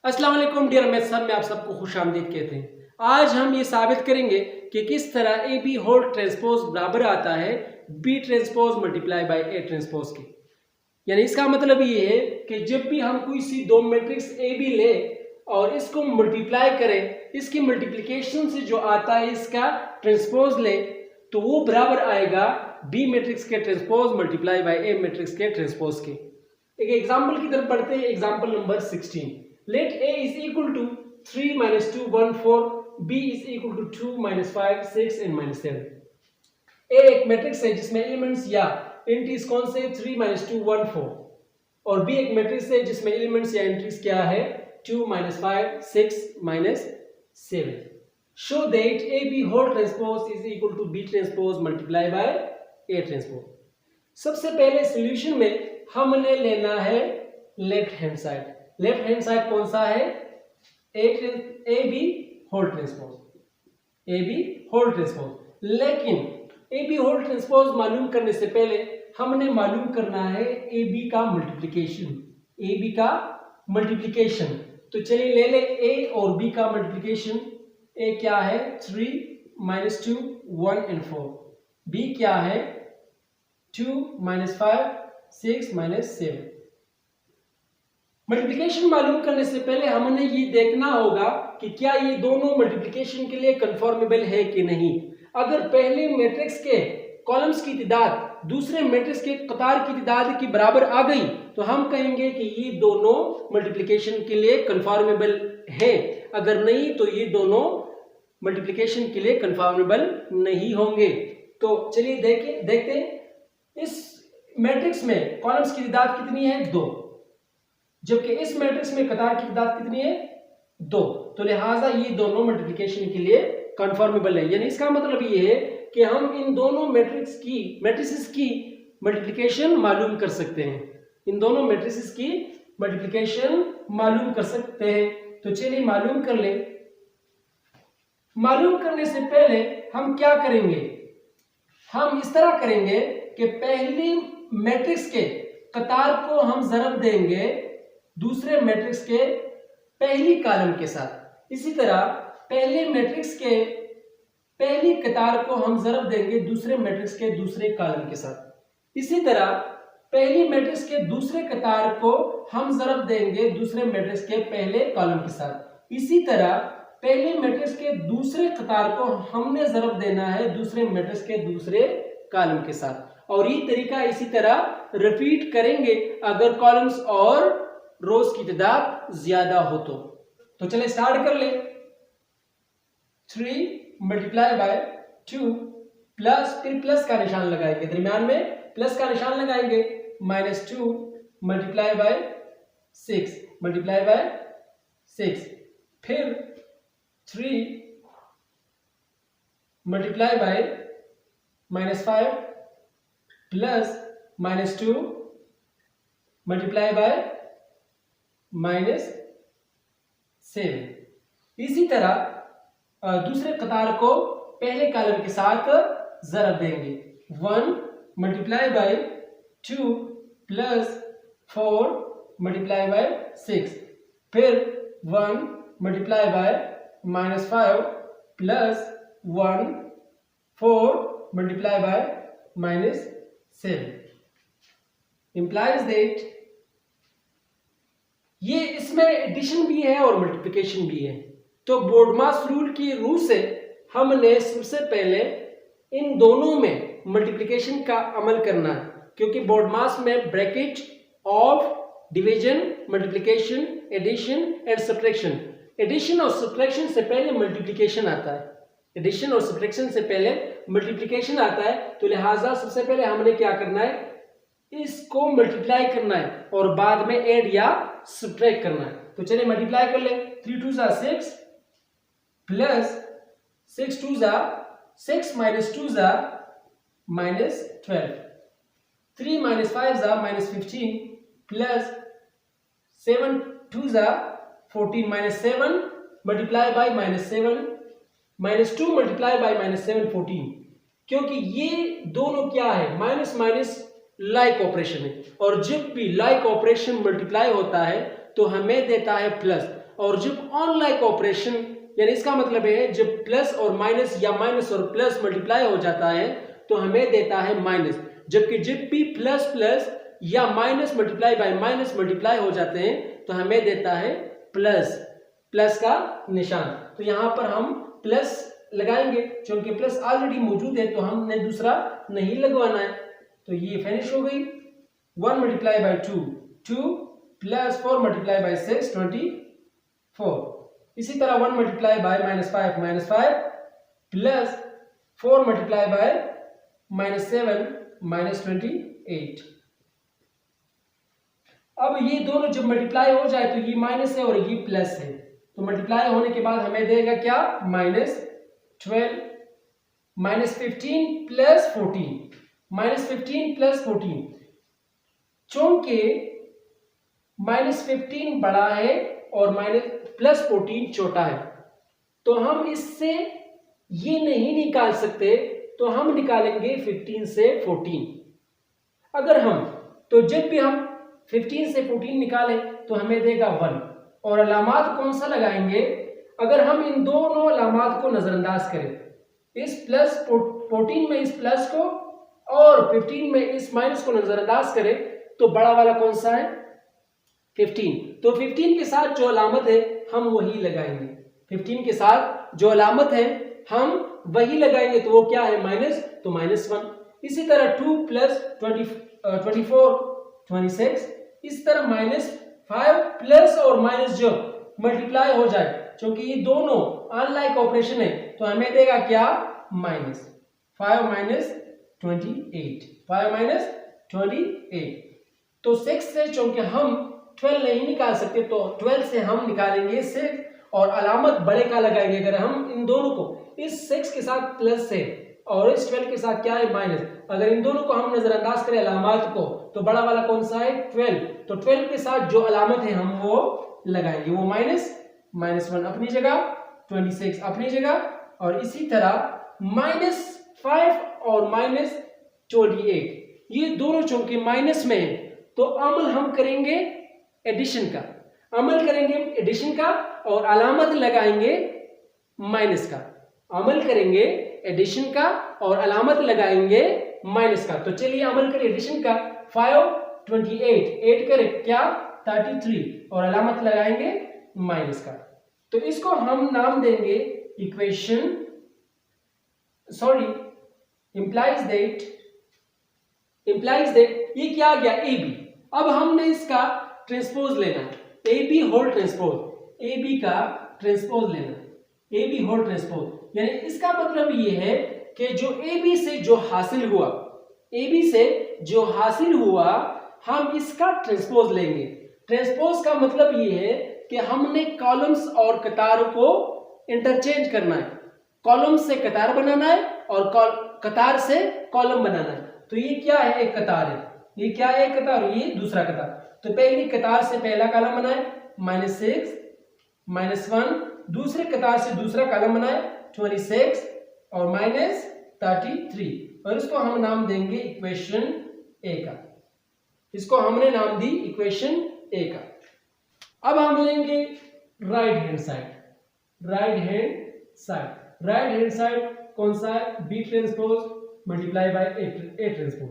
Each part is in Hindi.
अस्सलाम वालेकुम डियर मैथ्स सब में आप सबको खुश आमदीद कहते हैं। आज हम ये साबित करेंगे कि किस तरह ए बी होल ट्रांसपोज बराबर आता है B transpose multiply by A transpose के। यानी इसका मतलब ये है कि जब भी हम कोई सी दो मैट्रिक्स ए बी ले और इसको मल्टीप्लाई करें, इसकी मल्टीप्लिकेशन से जो आता है इसका ट्रांसपोज ले, तो वो बराबर आएगा बी मैट्रिक्स के transpose multiply by A matrix के ट्रांसपोज के। एक एग्जांपल की तरफ पढ़ते हैं। Example number 16। Let A is equal to 3 minus 2 1 4, B is equal to 2 minus 5 6 and minus 7। A एक मैट्रिक्स है जिसमें एलिमेंट्स या एंट्रीज कौन से 3 minus 2 1 4, और B एक मैट्रिक्स है जिसमें एलिमेंट्स या एंट्रीज क्या है 2 minus 5 6 minus 7। Show that AB whole transpose is equal to B transpose multiply by A transpose। सबसे पहले सॉल्यूशन में हमने लेना है left hand side. Left hand side कौन सा है? A B whole transpose, A B whole transpose. लेकिन ए बी होल ट्रांसपोज मालूम करने से पहले हमने मालूम करना है ए बी का मल्टीप्लिकेशन, ए बी का मल्टीप्लिकेशन। तो चलिए ले ले ए और बी का मल्टीप्लिकेशन। ए क्या है 3 minus 2 1 and 4, बी क्या है 2 minus 5 6 minus 7। मल्टीप्लिकेशन मालूम करने से पहले हमने ये देखना होगा कि क्या ये दोनों मल्टीप्लिकेशन के लिए कंफर्मेबल है कि नहीं। अगर पहले मैट्रिक्स के कॉलम्स की तादाद दूसरे मैट्रिक्स के कतार की तादाद के बराबर आ गई तो हम कहेंगे कि ये दोनों मल्टीप्लिकेशन के लिए कंफर्मेबल है। अगर नहीं तो ये दोनों मल्टीप्लिकेशन के लिए कंफर्मेबल नहीं होंगे। तो चलिए देखते हैं। इस मैट्रिक्स में कॉलम्स की तादाद कितनी है 2, जबकि इस मैट्रिक्स में कतार की तादाद कितनी है 2, तो लिहाजा ये दोनों मल्टीप्लिकेशन के लिए कंफर्मेबल है। यानी इसका मतलब ये है कि हम इन दोनों मैट्रिसेस की मल्टीप्लिकेशन मालूम कर सकते हैं, इन दोनों मैट्रिसेस की मल्टीप्लिकेशन मालूम कर सकते हैं। तो चलिए मालूम कर ले। मालूम करने से पहले हम क्या करेंगे, हम इस तरह करेंगे कि पहली मैट्रिक्स के कतार को हम ज़रब देंगे दूसरे मैट्रिक्स के पहली कॉलम के साथ। इसी तरह पहले मैट्रिक्स के पहली कतार को हम ज़रब देंगे दूसरे मैट्रिक्स के दूसरे कॉलम के साथ। इसी तरह पहली मैट्रिक्स के दूसरे कतार को हम ज़रब देंगे दूसरे मैट्रिक्स के पहले कॉलम के साथ। इसी तरह पहले मैट्रिक्स के दूसरे कतार को हमने ज़रब देना है दूसरे मैट्रिक्स के दूसरे कॉलम के साथ। और ये तरीका इसी तरह रिपीट करेंगे अगर कॉलम्स और रोज की तादाद ज्यादा हो तो चले स्टार्ट कर ले। 3 मल्टीप्लाई बाय 2 प्लस, फिर प्लस का निशान लगाएंगे, दरमियान में प्लस का निशान लगाएंगे, -2 मल्टीप्लाई बाय 6 मल्टीप्लाई बाय 6, फिर 3 multiply by -5 plus -2 multiply by -7। इसी तरह दूसरे कतार को पहले कॉलम के साथ ज़रब देंगे। 1 multiply by 2 plus 4 multiply by 6, फिर 1 multiply by -5 plus 1 4 multiply by -7 implies that ये इसमें एडिशन भी है और मल्टीप्लिकेशन भी है। तो बोर्डमास रूल की रूल से हमने सबसे पहले इन दोनों में मल्टीप्लिकेशन का अमल करना है, क्योंकि बोर्डमास में bracket of division, multiplication, addition and subtraction, addition और सब्ट्रैक्शन से पहले मल्टीप्लिकेशन आता है, एडिशन और सब्ट्रैक्शन से पहले मल्टीप्लिकेशन आता है। तो लिहाजा सबसे पहले हमने क्या करना है, इसको मल्टीप्लाई करना है और बाद में ऐड या सब्ट्रैक्ट करना है। तो चलिए मल्टीप्लाई कर ले। 3 2 6 plus 6 2 6 minus 2 -12, 3 minus 5 -15 plus 7 2 14 -7 multiply by -7 -2 multiply by -7 14। क्योंकि ये दोनों क्या है, माइनस माइनस लाइक ऑपरेशन है, और जब भी लाइक ऑपरेशन मल्टीप्लाई होता है तो हमें देता है प्लस। और जब ऑन लाइक ऑपरेशन, यानी इसका मतलब है जब प्लस और माइनस या माइनस और प्लस मल्टीप्लाई हो जाता है तो हमें देता है माइनस, जबकि जब भी प्लस प्लस या minus multiply by minus multiply हो जाते हैं तो हमें देता है प्लस, प्लस का निशान। तो यहां पर हम प्लस लगाएंगे, क्योंकि प्लस ऑलरेडी मौजूद है तो हमने दूसरा नहीं लगवाना है। तो ये फिनिश हो गई। 1 multiply by 2 2 plus 4 multiply by 6 24। इसी तरह 1 multiply by -5 plus 4 multiply by -7 -28। अब ये दोनों जब मल्टीप्लाई हो जाए तो ये माइनस है और ये प्लस है, तो मल्टीप्लाई होने के बाद हमें देगा क्या, -12 -15 प्लस 14 चूंकि -15 बड़ा है और +14 छोटा है तो हम इससे ये नहीं निकाल सकते, तो हम निकालेंगे 15 से 14। अगर हम, तो जब भी हम 15 से 14 निकालें तो हमें देगा 1, और अलामात कौन सा लगाएंगे, अगर हम इन दोनों अलामात को नजरअंदाज करें, इस प्लस 14 में इस प्लस को और 15 में इस माइनस को नजरअंदाज करें तो बड़ा वाला कौन सा है, 15। तो 15 के साथ जो अलामत है हम वही लगाएंगे, 15 के साथ जो अलामत है हम वही लगाएंगे, तो वो क्या है, माइनस, तो -1। इसी तरह 2 प्लस 24 26, इस तरह -5 प्लस और माइनस जो मल्टीप्लाई हो जाए, क्योंकि ये दोनों अनलाइक ऑपरेशन है तो हमें देगा क्या, -5 -28। तो 6 से, चूंकि हम 12 नहीं निकाल सकते तो 12 से हम निकालेंगे 6 और अलामत बड़े का लगाएंगे। अगर हम इन दोनों को, इस 6 के साथ प्लस है और इस 12 के साथ क्या है, माइनस, अगर इन दोनों को हम नजरअंदाज करें अलामत को तो बड़ा वाला कौन सा है, 12। तो 12 के साथ जो अलामत है हम वो लगाएंगे, वो -1 अपनी जगह, 26 अपनी जगह, और इसी तरह -5 और -28, ये दोनों चूंकि माइनस में है तो अमल हम करेंगे एडिशन का, और अलामत लगाएंगे माइनस का, अमल करेंगे एडिशन का और अलामत लगाएंगे माइनस का। तो चलिए अमल करें एडिशन का, 5 28 8 करें क्या, 33, और अलामत लगाएंगे माइनस का। तो इसको हम नाम देंगे इक्वेशन, implies that ये क्या आ गया, AB। अब हमने इसका ट्रांसपोज लेना है, AB होल ट्रांसपोज, AB का ट्रांसपोज लेना, AB होल ट्रांसपोज, यानी इसका मतलब ये है कि जो AB से जो हासिल हुआ हम इसका ट्रांसपोज लेंगे। ट्रांसपोज का मतलब ये है कि हमने कॉलम्स और कतारों को इंटरचेंज करना है, कॉलम से कतार बनाना है और कतार से कॉलम बनाना है। तो ये क्या है, एक कतार है, ये क्या है, एक कतार, ये दूसरा कतार। तो पहली कतार से पहला कॉलम बनाए, -6 -1, दूसरे कतार से दूसरा कॉलम बनाए, 26 और -33, और इसको हम नाम देंगे इक्वेशन ए का, इसको हमने नाम दी इक्वेशन ए का। अब हम लेंगे राइट हैंड साइड कौन सा है, B transpose multiply by A transpose.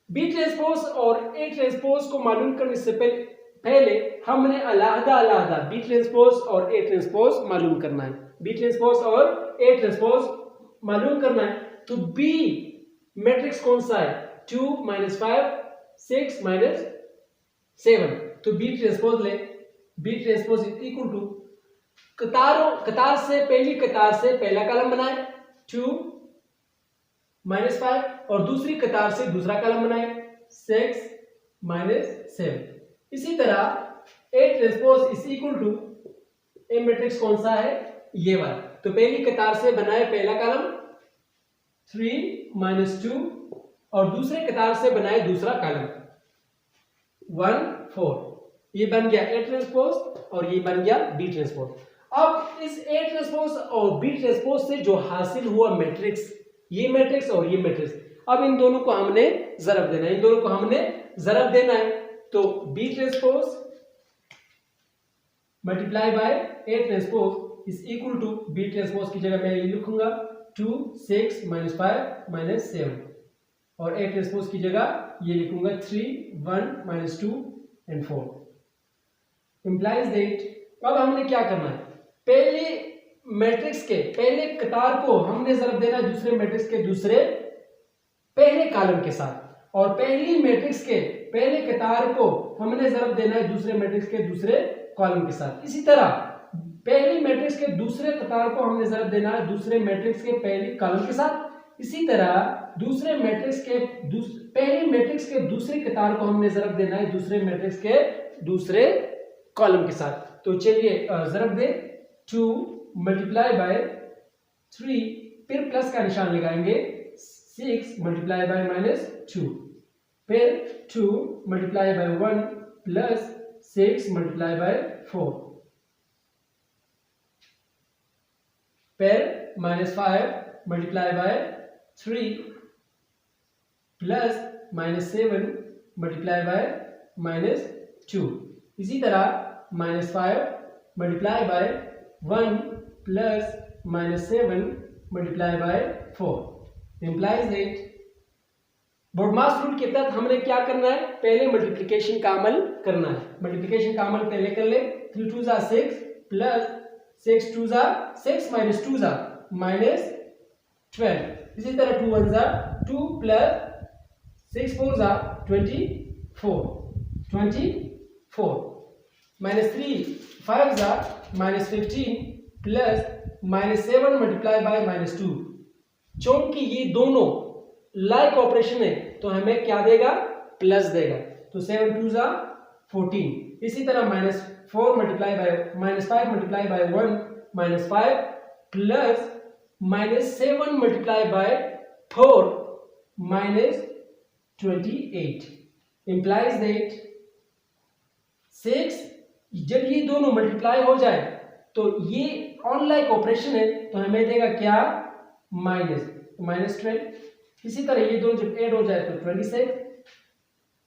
B transpose और ए ट्रांसपोज को मालूम करने से पहले हमने अलग-अलग बी ट्रांसपोज और ए ट्रांसपोज मालूम करना है, बी ट्रांसपोज और ए ट्रांसपोज मालूम करना है। तो बी मैट्रिक्स कौन सा है, 2 -5 6 -7। तो बी ट्रांसपोज ले, बी ट्रांसपोज इक्वल टू कतार से, पहली कतार से पहला कॉलम बनाए 2 -5, और दूसरी कतार से दूसरा कॉलम बनाए 6 -7। इसी तरह A transpose is equal to, A matrix कौन सा है, ये वाला। तो पहली कतार से बनाए पहला कॉलम 3 -2, और दूसरे कतार से बनाए दूसरा कॉलम 1 4। ये बन गया ए ट्रांसपोज और ये बन गया बी ट्रांसपोज। अब इस ए ट्रांसपोज और बी ट्रांसपोज से जो हासिल हुआ मैट्रिक्स, ये मैट्रिक्स और ये मैट्रिक्स, अब इन दोनों को हमने ज़रब देना है, तो B transpose multiply by A transpose is equal to B transpose की जगह मैं ये लिखूंगा 2 6 -5 -7 और ए ट्रांसपोज की जगह ये लिखूंगा 3 1 -2 एंड 4 इंप्लाइज दैट। अब हमने क्या करना है, पहले मैट्रिक्स के पहले कतार को हमने ज़रब देना है दूसरे मैट्रिक्स के दूसरे पहले कॉलम के साथ और पहली मैट्रिक्स के पहले कतार को हमने ज़रब देना है दूसरे मैट्रिक्स के दूसरे कॉलम के साथ। इसी तरह पहली मैट्रिक्स के दूसरे कतार को हमने ज़रब देना है दूसरे मैट्रिक्स के पहले कॉलम के साथ। इसी तरह दूसरे मैट्रिक्स के पहली मैट्रिक्स के दूसरे कतार को हमने ज़रब देना है दूसरे मैट्रिक्स के दूसरे कॉलम के साथ। तो चलिए ज़रब दे 2 मल्टीप्लाई बाय 3 फिर प्लस का निशान लगाएंगे 6 मल्टीप्लाई बाय -2 फिर 2 multiply by 1 plus 6 multiply by 4 फिर -5 multiply by 3 plus -7 multiply by -2। इसी तरह -5 multiply by 1 plus -7 multiply by 4 implies that BODMAS rule के तहत हमने क्या करना है, पहले मल्टीप्लिकेशन का अमल करना है। मल्टीप्लिकेशन का अमल पहले कर ले 3 2 * 6 प्लस 6 2 * 6 -2 -12। इसी तरह 2 1 * 2 प्लस 6 4 * 24 -3 5 * -15 प्लस -7 मल्टीप्लाई बाय -2। चूंकि ये दोनों लाइक ऑपरेशन है तो हमें क्या देगा, प्लस देगा। तो 7 2 * 14। इसी तरह -4 multiply by -5 multiply by 1 -5 plus -7 multiply by 4 -28 implies that 6 जब ये दोनों मल्टीप्लाई हो जाए तो ये अनलाइक ऑपरेशन है तो हमें देगा क्या, -12। इसी तरह ये दोनों जब ऐड हो जाए तो 26।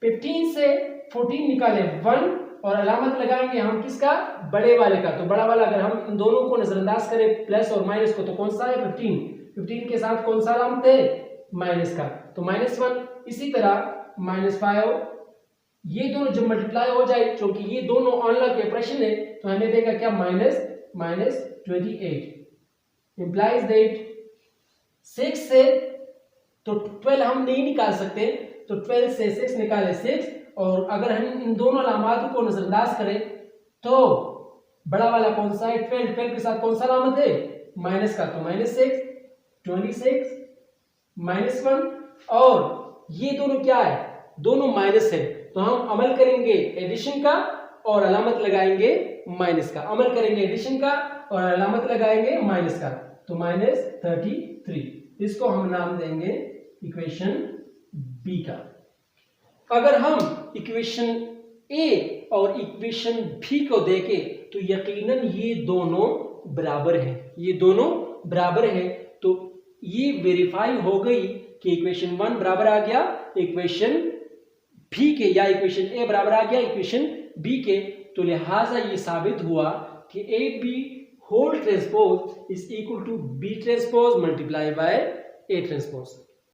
15 से 14 निकाले 1 और अलामत लगाएंगे हम किसका, बड़े वाले का। तो बड़ा वाला अगर हम इन दोनों को नजरअंदाज करें प्लस और माइनस को तो कौन सा है 15। 15 के साथ कौन सा अलामत है, माइनस का, तो -1। इसी तरह -5 ये दोनों जब मल्टीप्लाई हो जाए क्योंकि ये दोनों अनलाइक ऑपरेशन है तो हमें देगा क्या, -28 इंप्लाइज दैट 6 से तो 12 हम नहीं निकाल सकते तो 12 से 6 निकाले 6 और अगर हम इन दोनों अलामत को नजरअंदाज करें तो बड़ा वाला कौन सा है 12 के साथ कौन सा अलामत है, माइनस का, तो -6 26 -1 और ये दोनों क्या है, दोनों माइनस है तो हम अमल करेंगे एडिशन का और अलामत लगाएंगे माइनस का। अमल करेंगे एडिशन का और अलामत लगाएंगे माइनस का, तो -33। इसको हम नाम देंगे इक्वेशन बी का। अगर हम इक्वेशन ए और इक्वेशन बी को देखें तो यकीनन ये दोनों बराबर हैं, ये दोनों बराबर हैं। तो ये वेरीफाई हो गई कि इक्वेशन 1 बराबर आ गया इक्वेशन बी के, या इक्वेशन ए बराबर आ गया इक्वेशन बी के। तो लिहाजा ये साबित हुआ कि A B whole transpose is equal to B transpose multiply by A transpose.